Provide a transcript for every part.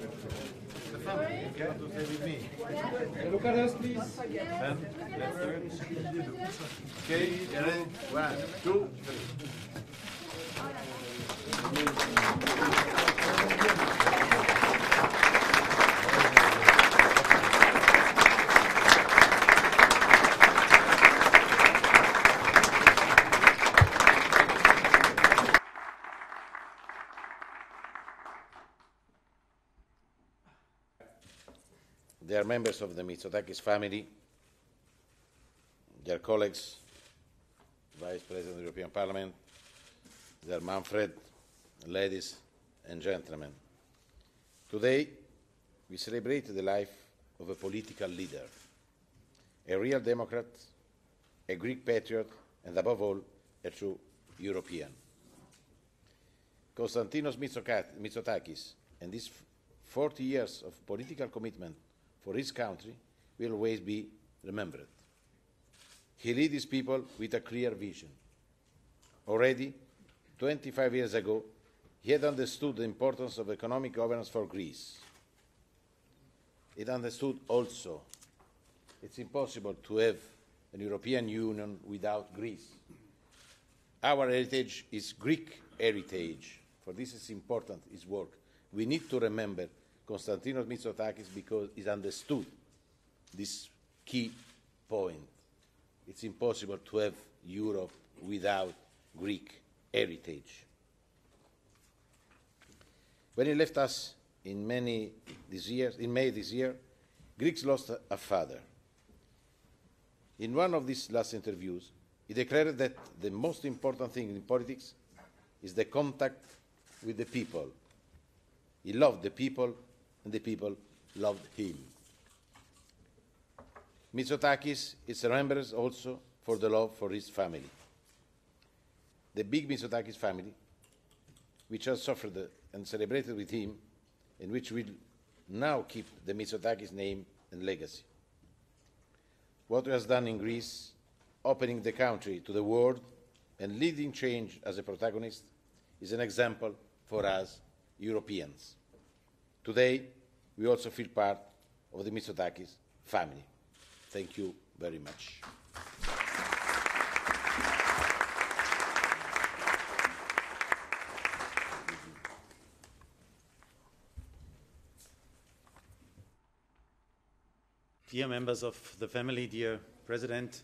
The family, okay? To stay with me. Look at us, please. And let's do it. Okay, ready? 1, 2, 3. Dear members of the Mitsotakis family, dear colleagues, Vice President of the European Parliament, dear Manfred, ladies and gentlemen. Today, we celebrate the life of a political leader, a real democrat, a Greek patriot, and above all, a true European. Konstantinos Mitsotakis and his 40 years of political commitment for his country will always be remembered. He led his people with a clear vision. Already 25 years ago, he had understood the importance of economic governance for Greece. He understood also it's impossible to have an European Union without Greece. Our heritage is Greek heritage. For this is important, his work. We need to remember Konstantinos Mitsotakis because he understood this key point. It's impossible to have Europe without Greek heritage. When he left us in May this year, Greeks lost a father. In one of these last interviews, he declared that the most important thing in politics is the contact with the people. He loved the people, and the people loved him. Mitsotakis is remembered also for the love for his family. The big Mitsotakis family, which has suffered and celebrated with him, and which will now keep the Mitsotakis name and legacy. What he has done in Greece, opening the country to the world and leading change as a protagonist, is an example for us Europeans. Today, we also feel part of the Mitsotakis family. Thank you very much. Dear members of the family, dear President,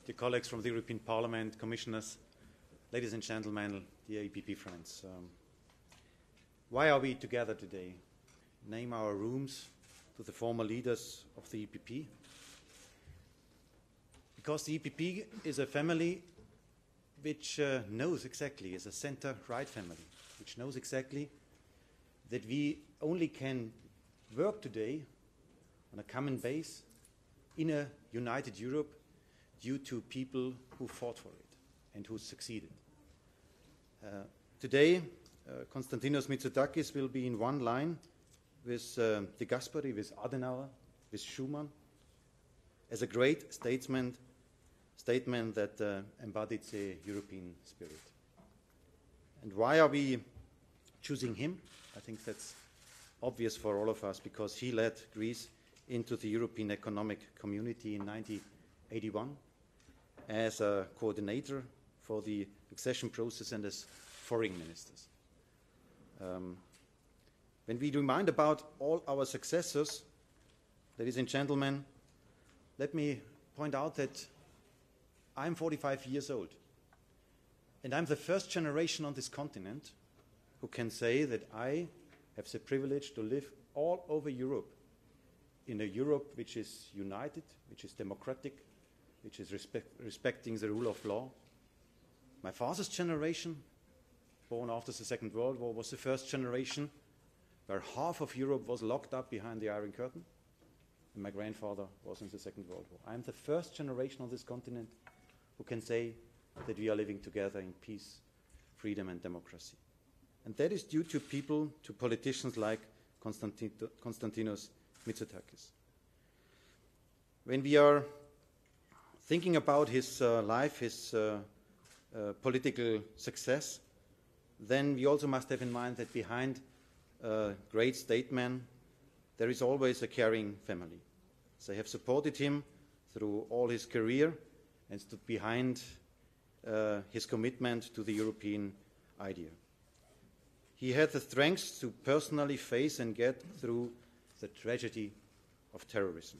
dear colleagues from the European Parliament, commissioners, ladies and gentlemen, dear EPP friends. Why are we together today? Name our rooms to the former leaders of the EPP. Because the EPP is a family which knows exactly, is a center-right family, which knows exactly that we only can work today on a common base in a united Europe due to people who fought for it and who succeeded. Today, Konstantinos Mitsotakis will be in one line with De Gasperi, with Adenauer, with Schuman, as a great statement that embodied the European spirit. And why are we choosing him? I think that's obvious for all of us, because he led Greece into the European Economic Community in 1981 as a coordinator for the accession process and as foreign ministers. When we remind about all our successors, ladies and gentlemen, let me point out that I'm 45 years old, and I'm the first generation on this continent who can say that I have the privilege to live all over Europe, in a Europe which is united, which is democratic, which is respecting the rule of law. My father's generation, born after the Second World War, was the first generation where half of Europe was locked up behind the Iron Curtain, and my grandfather was in the Second World War. I am the first generation on this continent who can say that we are living together in peace, freedom and democracy. And that is due to people, to politicians like Konstantinos Mitsotakis. When we are thinking about his life, his political success, then we also must have in mind that behind a great statesman, there is always a caring family. They have supported him through all his career and stood behind his commitment to the European idea. He had the strength to personally face and get through the tragedy of terrorism.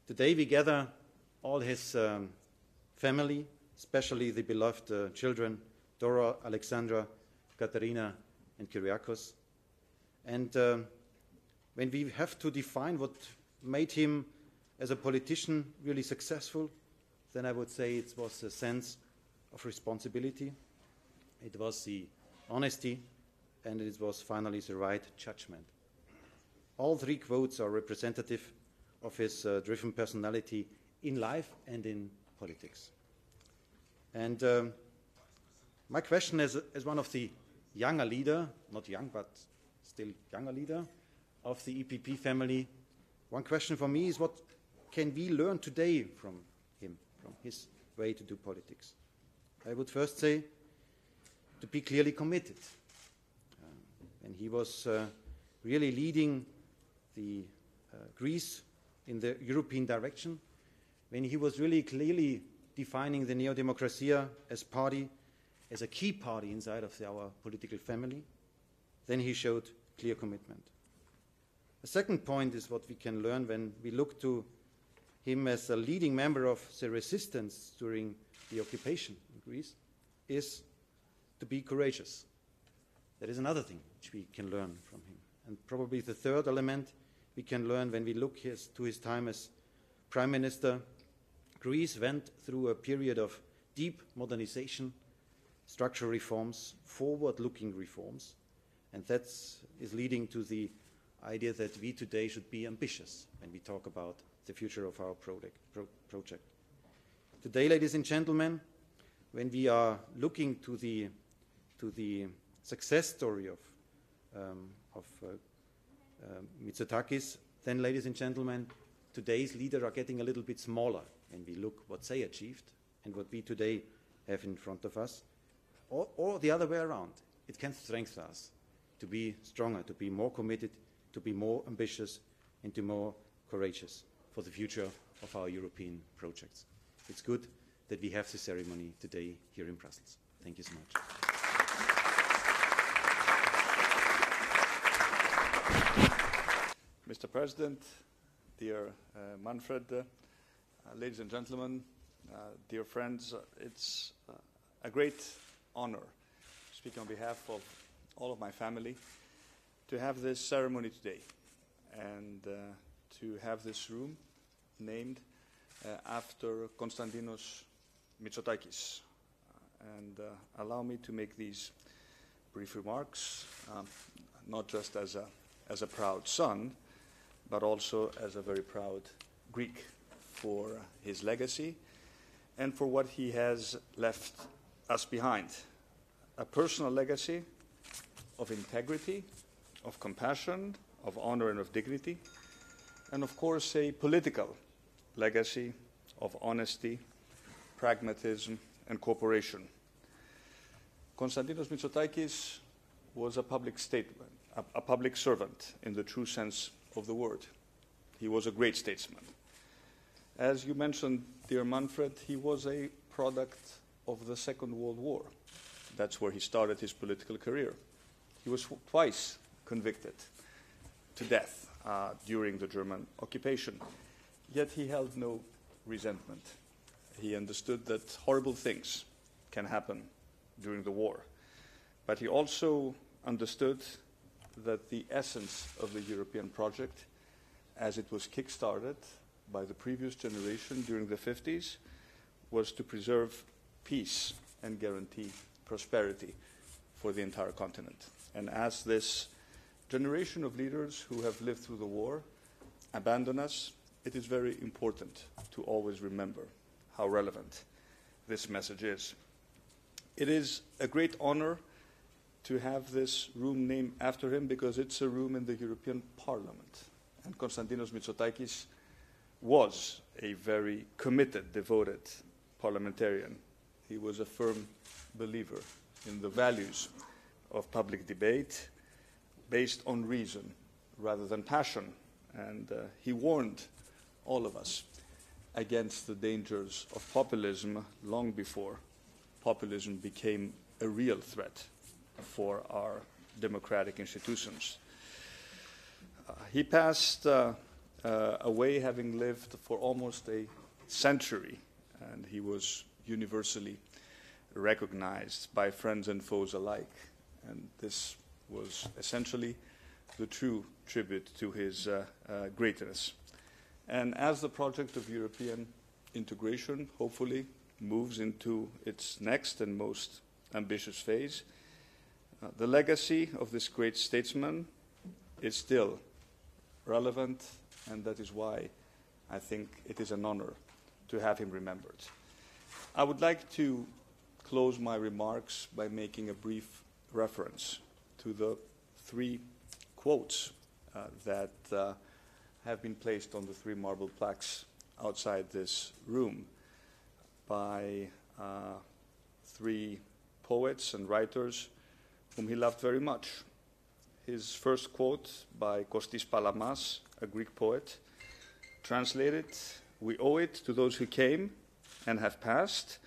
Today we gather all his family, especially the beloved children, Dora, Alexandra, Katerina and Kyriakos. And when we have to define what made him as a politician really successful, then I would say it was a sense of responsibility, it was the honesty, and it was finally the right judgment. All three quotes are representative of his driven personality in life and in politics. And my question as one of the younger leader, not young, but still younger leader of the EPP family, one question for me is what can we learn today from him, from his way to do politics? I would first say to be clearly committed. And he was really leading the Greece in the European direction, when he was really clearly defining the Neo-Democratia as party, as a key party inside of our political family, then he showed clear commitment. The second point is what we can learn when we look to him as a leading member of the resistance during the occupation in Greece, is to be courageous. That is another thing which we can learn from him. And probably the third element we can learn when we look to his time as Prime Minister, Greece went through a period of deep modernization, structural reforms, forward-looking reforms, and that is leading to the idea that we today should be ambitious when we talk about the future of our project. Today, ladies and gentlemen, when we are looking to the success story of Mitsotakis, then, ladies and gentlemen, today's leaders are getting a little bit smaller when we look what they achieved and what we today have in front of us, or the other way around. It can strengthen us to be stronger, to be more committed, to be more ambitious, and to be more courageous for the future of our European projects. It's good that we have this ceremony today here in Brussels. Thank you so much. Mr. President, dear Manfred, ladies and gentlemen, dear friends, it's a great honor, speaking on behalf of all of my family, to have this ceremony today and to have this room named after Konstantinos Mitsotakis. And allow me to make these brief remarks, not just as a proud son, but also as a very proud Greek for his legacy and for what he has left us behind. A personal legacy of integrity, of compassion, of honor and of dignity, and of course a political legacy of honesty, pragmatism and cooperation. Konstantinos Mitsotakis was a public statement, a public servant in the true sense of the word. He was a great statesman. As you mentioned, dear Manfred, he was a product of the Second World War. That's where he started his political career. He was twice convicted to death during the German occupation. Yet he held no resentment. He understood that horrible things can happen during the war. But he also understood that the essence of the European project, as it was kick-started by the previous generation during the 50s, was to preserve peace and guarantee prosperity for the entire continent. And as this generation of leaders who have lived through the war abandon us, it is very important to always remember how relevant this message is. It is a great honor to have this room named after him because it's a room in the European Parliament. And Konstantinos Mitsotakis was a very committed, devoted parliamentarian. He was a firm believer in the values of public debate based on reason rather than passion. And he warned all of us against the dangers of populism long before populism became a real threat for our democratic institutions. He passed away having lived for almost a century, and he was universally recognized by friends and foes alike. And this was essentially the true tribute to his greatness. And as the project of European integration hopefully moves into its next and most ambitious phase, the legacy of this great statesman is still relevant, and that is why I think it is an honor to have him remembered. I would like to close my remarks by making a brief reference to the three quotes that have been placed on the three marble plaques outside this room by three poets and writers whom he loved very much. His first quote by Kostis Palamas, a Greek poet, translated, "We owe it to those who came and have passed,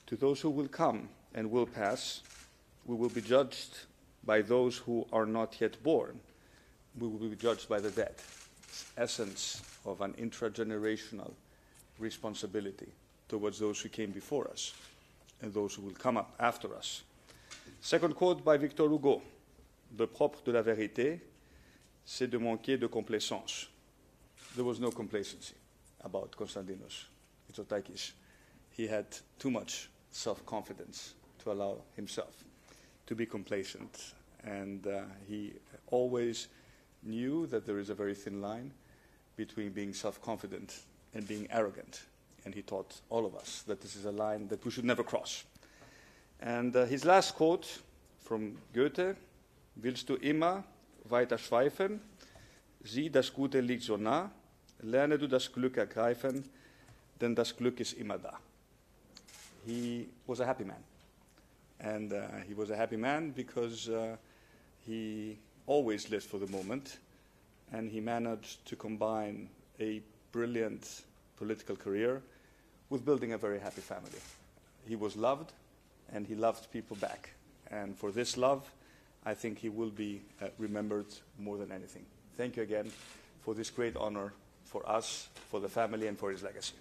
to those who will come and will pass. We will be judged by those who are not yet born. We will be judged by the dead." Essence of an intragenerational responsibility towards those who came before us and those who will come up after us. Second quote by Victor Hugo, "Le propre de la vérité, c'est de manquer de complaisance." There was no complacency about Konstantinos Mitsotakis. He had too much self-confidence to allow himself to be complacent. And he always knew that there is a very thin line between being self-confident and being arrogant. And he taught all of us that this is a line that we should never cross. And his last quote from Goethe, "Willst du immer weiter schweifen? Sieh, das Gute liegt so nah. Lerne du das Glück ergreifen, denn das Glück ist immer da." He was a happy man. And he was a happy man because he always lived for the moment, and he managed to combine a brilliant political career with building a very happy family. He was loved, and he loved people back. And for this love, I think he will be remembered more than anything. Thank you again for this great honor for us, for the family, and for his legacy.